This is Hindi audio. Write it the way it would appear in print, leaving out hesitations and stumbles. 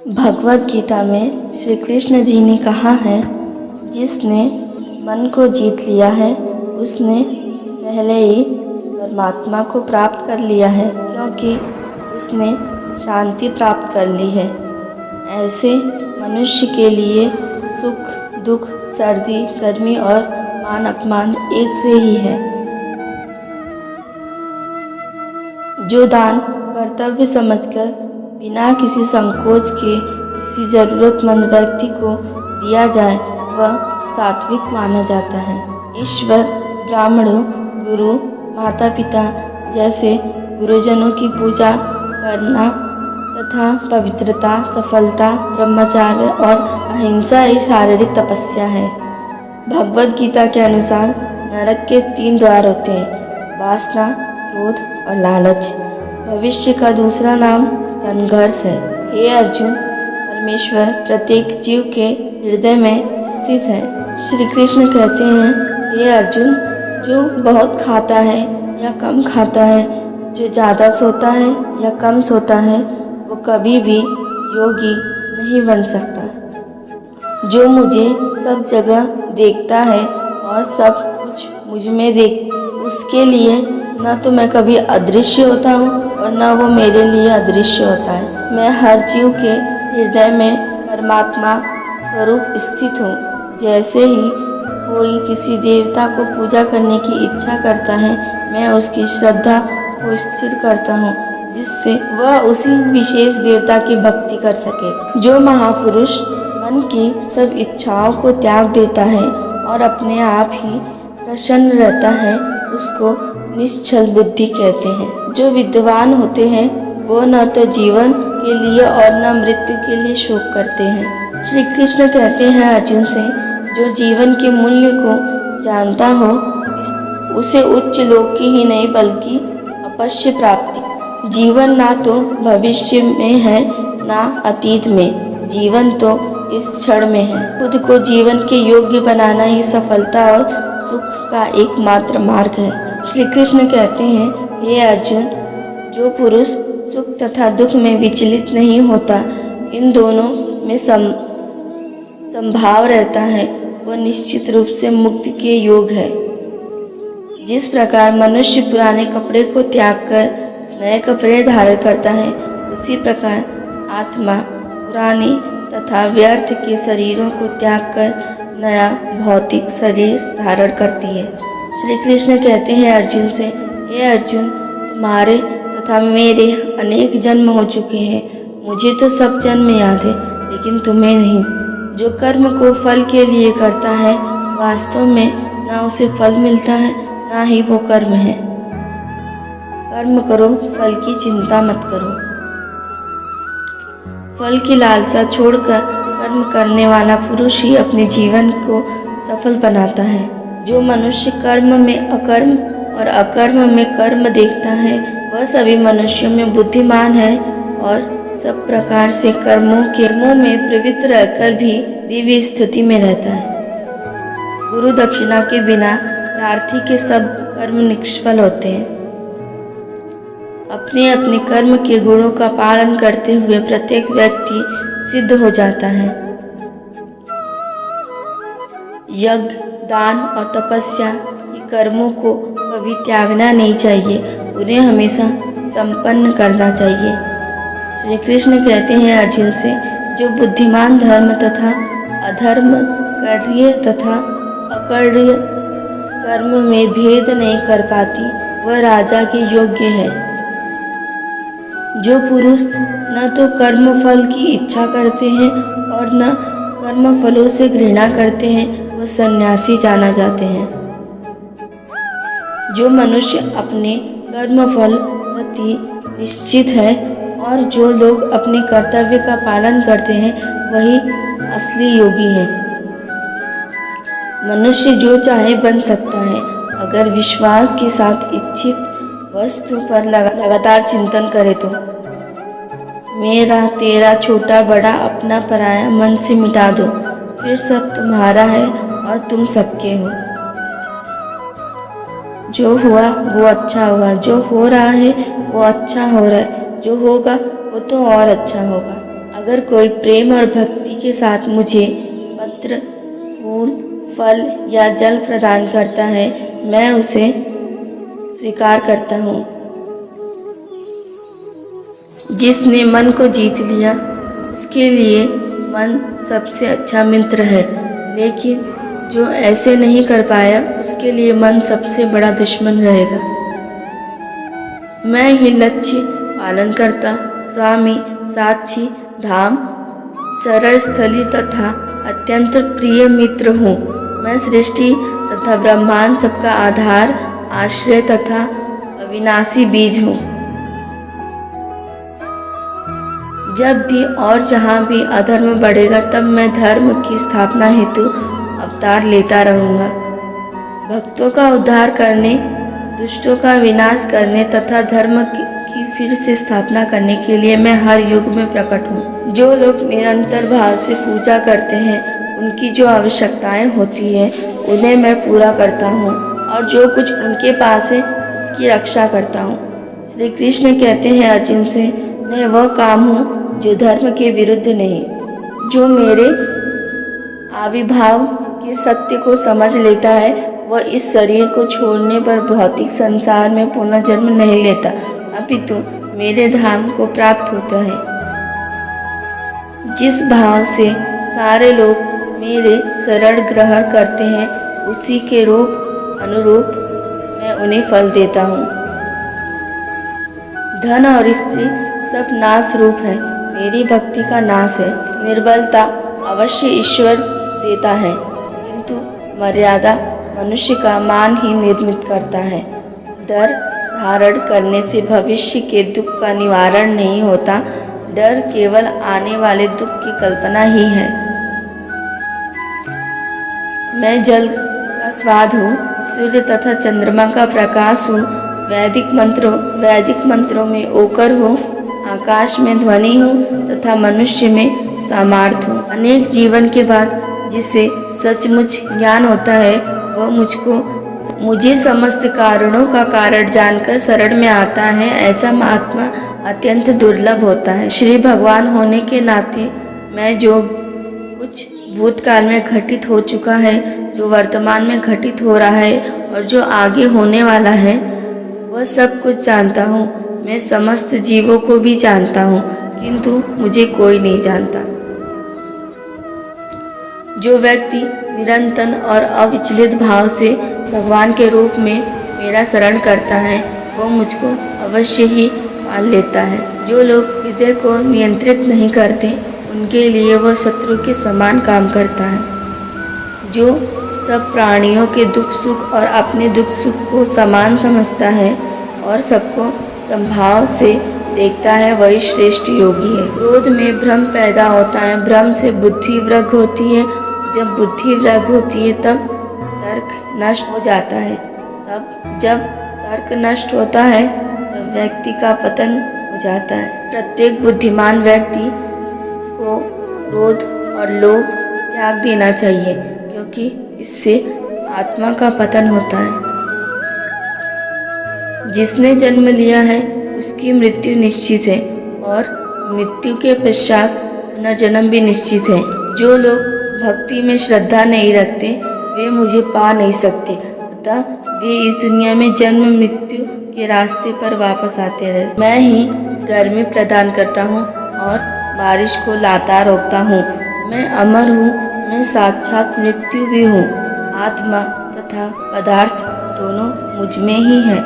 भगवद गीता में श्री कृष्ण जी ने कहा है, जिसने मन को जीत लिया है उसने पहले ही परमात्मा को प्राप्त कर लिया है, क्योंकि उसने शांति प्राप्त कर ली है। ऐसे मनुष्य के लिए सुख दुख, सर्दी गर्मी और मान अपमान एक से ही है। जो दान कर्तव्य समझकर बिना किसी संकोच के किसी ज़रूरतमंद व्यक्ति को दिया जाए वह सात्विक माना जाता है। ईश्वर, ब्राह्मणों, गुरु, माता पिता जैसे गुरुजनों की पूजा करना तथा पवित्रता, सफलता, ब्रह्मचर्य और अहिंसा एक शारीरिक तपस्या है। भगवद गीता के अनुसार नरक के 3 द्वार होते हैं: वासना, क्रोध और लालच। भविष्य का दूसरा नाम संघर्ष है। हे अर्जुन, परमेश्वर प्रत्येक जीव के हृदय में स्थित है। श्री कृष्ण कहते हैं, हे अर्जुन, जो बहुत खाता है या कम खाता है, जो ज़्यादा सोता है या कम सोता है, वो कभी भी योगी नहीं बन सकता। जो मुझे सब जगह देखता है और सब कुछ मुझ में देख, उसके लिए न तो मैं कभी अदृश्य होता हूँ और न वो मेरे लिए अदृश्य होता है। मैं हर जीव के हृदय में परमात्मा स्वरूप स्थित हूँ। जैसे ही कोई किसी देवता को पूजा करने की इच्छा करता है, मैं उसकी श्रद्धा को स्थिर करता हूँ, जिससे वह उसी विशेष देवता की भक्ति कर सके। जो महापुरुष मन की सब इच्छाओं को त्याग देता है और अपने आप ही प्रसन्न रहता है, उसको निश्चल बुद्धि कहते हैं। जो विद्वान होते हैं वो न तो जीवन के लिए और न मृत्यु के लिए शोक करते हैं। श्री कृष्ण कहते हैं अर्जुन से, जो जीवन के मूल्य को जानता हो उसे उच्च लोक की ही नहीं बल्कि अपश्य प्राप्ति। जीवन ना तो भविष्य में है ना अतीत में, जीवन तो इस क्षण में है। खुद को जीवन के योग्य बनाना ही सफलता और सुख का एकमात्र मार्ग है। श्री कृष्ण कहते हैं, हे अर्जुन, जो पुरुष सुख तथा दुख में विचलित नहीं होता, इन दोनों में संभाव रहता है, वह निश्चित रूप से मुक्ति के योग है। जिस प्रकार मनुष्य पुराने कपड़े को त्याग कर नए कपड़े धारण करता है, उसी प्रकार आत्मा पुरानी तथा व्यर्थ के शरीरों को त्याग कर नया भौतिक शरीर धारण करती है। श्री कृष्ण कहते हैं अर्जुन से, हे अर्जुन, तुम्हारे तथा मेरे अनेक जन्म हो चुके हैं। मुझे तो सब जन्म याद है, लेकिन तुम्हें नहीं। जो कर्म को फल के लिए करता है, वास्तव में ना उसे फल मिलता है ना ही वो कर्म है। कर्म करो, फल की चिंता मत करो। फल की लालसा छोड़कर कर्म करने वाला पुरुष ही अपने जीवन को सफल बनाता है। जो मनुष्य कर्म में अकर्म और अकर्म में कर्म देखता है, वह सभी मनुष्यों में बुद्धिमान है और सब प्रकार से कर्मों में प्रवृत्त रहकर भी दिव्य स्थिति में रहता है। गुरु दक्षिणा के बिना प्रार्थी के सब कर्म निष्फल होते हैं। अपने अपने कर्म के गुणों का पालन करते हुए प्रत्येक व्यक्ति सिद्ध हो जाता है। यज्ञ, दान और तपस्या के कर्मों को कभी त्यागना नहीं चाहिए, उन्हें हमेशा संपन्न करना चाहिए। श्री कृष्ण कहते हैं अर्जुन से, जो बुद्धिमान धर्म तथा अधर्म, कार्य तथा अकार्य कर्म में भेद नहीं कर पाती, वह राजा के योग्य है। जो पुरुष न तो कर्म फल की इच्छा करते हैं और न कर्म फलों से घृणा करते हैं, वह सन्यासी जाना जाते हैं। जो मनुष्य अपने कर्म फल प्रति निश्चित है और जो लोग अपने कर्तव्य का पालन करते हैं, वही असली योगी हैं। मनुष्य जो चाहे बन सकता है, अगर विश्वास के साथ इच्छित वस्तु पर लगातार चिंतन करे तो। मेरा तेरा, छोटा बड़ा, अपना पराया मन से मिटा दो, फिर सब तुम्हारा है और तुम सबके हो। जो हुआ वो अच्छा हुआ, जो हो रहा है वो अच्छा हो रहा है, जो होगा वो तो और अच्छा होगा। अगर कोई प्रेम और भक्ति के साथ मुझे पत्र, फूल, फल या जल प्रदान करता है, मैं उसे स्वीकार करता हूँ। जिसने मन को जीत लिया उसके लिए मन सबसे अच्छा मित्र है, लेकिन जो ऐसे नहीं कर पाया उसके लिए मन सबसे बड़ा दुश्मन रहेगा। मैं ही लक्ष्य, पालनकर्ता, स्वामी, साक्षी, धाम, सरल स्थली तथा अत्यंत प्रिय मित्र हूँ। मैं सृष्टि तथा ब्रह्मांड सबका आधार, आश्रय तथा अविनाशी बीज हूँ। जब भी और जहाँ भी अधर्म बढ़ेगा तब मैं धर्म की स्थापना हेतु अवतार लेता रहूँगा। भक्तों का उद्धार करने, दुष्टों का विनाश करने तथा धर्म की फिर से स्थापना करने के लिए मैं हर युग में प्रकट हूँ। जो लोग निरंतर भाव से पूजा करते हैं, उनकी जो आवश्यकताएं होती हैं उन्हें मैं पूरा करता हूँ और जो कुछ उनके पास है उसकी रक्षा करता हूँ। श्री कृष्ण कहते हैं अर्जुन से, मैं वह काम हूँ जो धर्म के विरुद्ध नहीं। जो मेरे आविर्भाव के सत्य को समझ लेता है वह इस शरीर को छोड़ने पर भौतिक संसार में पुनः जन्म नहीं लेता, अपितु मेरे धाम को प्राप्त होता है। जिस भाव से सारे लोग मेरे शरण ग्रहण करते हैं उसी के रूप अनुरूप मैं उन्हें फल देता हूँ। धन और स्त्री सब नाश रूप है, मेरी भक्ति का नाश है। निर्बलता अवश्य ईश्वर देता है, किंतु मर्यादा मनुष्य का मान ही निर्मित करता है। डर धारण करने से भविष्य के दुख का निवारण नहीं होता, डर केवल आने वाले दुख की कल्पना ही है। मैं जल का स्वाद हूँ, सूर्य तथा चंद्रमा का प्रकाश हूँ, वैदिक मंत्रों में ओकर हूँ, आकाश में ध्वनि हूँ तथा मनुष्य में सामर्थ्य हूँ। अनेक जीवन के बाद जिसे सचमुच ज्ञान होता है वह मुझे समस्त कारणों का कारण जानकर शरण में आता है। ऐसा महात्मा अत्यंत दुर्लभ होता है। श्री भगवान होने के नाते मैं जो कुछ भूतकाल में घटित हो चुका है, जो वर्तमान में घटित हो रहा है और जो आगे होने वाला है वह सब कुछ जानता हूँ। मैं समस्त जीवों को भी जानता हूँ, किंतु मुझे कोई नहीं जानता। जो व्यक्ति निरंतर और अविचलित भाव से भगवान के रूप में मेरा शरण करता है वह मुझको अवश्य ही पाल लेता है। जो लोग हृदय को नियंत्रित नहीं करते उनके लिए वह शत्रु के समान काम करता है। जो सब प्राणियों के दुख सुख और अपने दुख सुख को समान समझता है और सबको संभाव से देखता है वही श्रेष्ठ योगी है। क्रोध में भ्रम पैदा होता है, भ्रम से बुद्धि वृद्ध होती है, जब बुद्धि वृद्ध होती है तब तर्क नष्ट हो जाता है, तब जब तर्क नष्ट होता है तब व्यक्ति का पतन हो जाता है। प्रत्येक बुद्धिमान व्यक्ति को क्रोध और लोभ त्याग देना चाहिए, क्योंकि इससे आत्मा का पतन होता है। जिसने जन्म लिया है उसकी मृत्यु निश्चित है और मृत्यु के पश्चात पुनर्जन्म भी निश्चित है। जो लोग भक्ति में श्रद्धा नहीं रखते वे मुझे पा नहीं सकते, अतः वे इस दुनिया में जन्म मृत्यु के रास्ते पर वापस आते रहे। मैं ही गर्मी प्रदान करता हूँ और बारिश को लाता रोकता हूँ। मैं अमर हूँ, मैं साक्षात मृत्यु भी हूँ। आत्मा तथा पदार्थ दोनों मुझ में ही है।